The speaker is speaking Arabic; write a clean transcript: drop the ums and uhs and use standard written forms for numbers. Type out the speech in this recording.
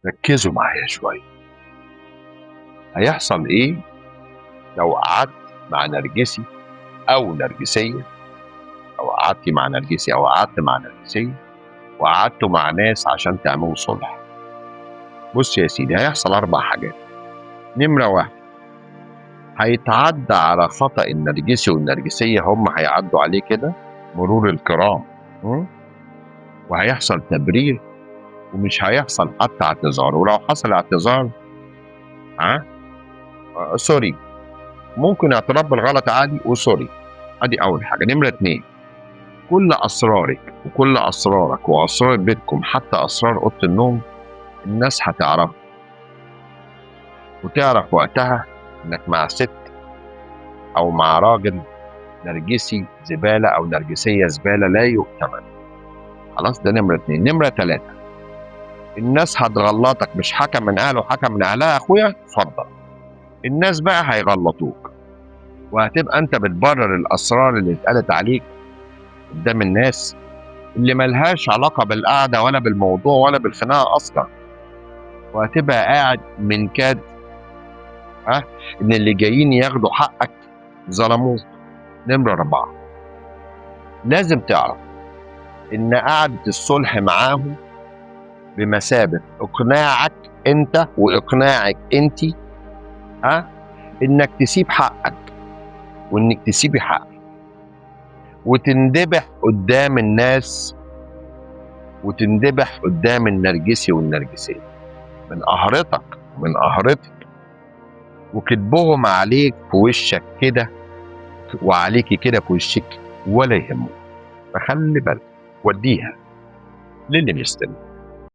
ركزوا معايا شوية. هيحصل إيه لو قعدت مع نرجسي أو نرجسية، أو قعدتي مع نرجسي أو قعدت مع نرجسية وقعدتوا مع ناس عشان تعملوا صلح؟ بص يا سيدي، هيحصل 4 حاجات. نمرة 1، هيتعدى على خطأ النرجسي والنرجسية، هم هيعدوا عليه كده مرور الكرام، وهيحصل تبرير، ومش هيحصل حتى اعتذار، ولو حصل اعتذار سوري، ممكن اعتراف بالغلط عادي وسوري. ادي اول حاجه. نمره 2، كل اسرارك وكل اسرارك واسرار بيتكم، حتى اسرار اوضه النوم، الناس هتعرف، وتعرف وقتها انك مع ست او مع راجل نرجسي زباله او نرجسيه زباله لا يؤتمن. خلاص، ده نمره 2. نمره 3، الناس هتغلطك، مش حكم من اهله وحكم من اهلها. اخويا اتفضل، الناس بقى هيغلطوك، وهتبقى انت بتبرر الاسرار اللي اتقالت عليك قدام الناس، اللي ملهاش علاقه بالقعده ولا بالموضوع ولا بالخناقه اصلا، وهتبقى قاعد من كاد ان اللي جايين ياخدوا حقك ظلموك. نمره 4، لازم تعرف ان قعده الصلح معاهم بمثابه اقناعك انت واقناعك انت انك تسيب حقك، وانك تسيبي حقك، وتندبح قدام الناس، وتندبح قدام النرجسي والنرجسيه من قهرتك ومن قهرتك، وكذبهم عليك في وشك كده وعليكي كده في وشك ولا يهمك. فخلي بالك، وديها للي بيستلم.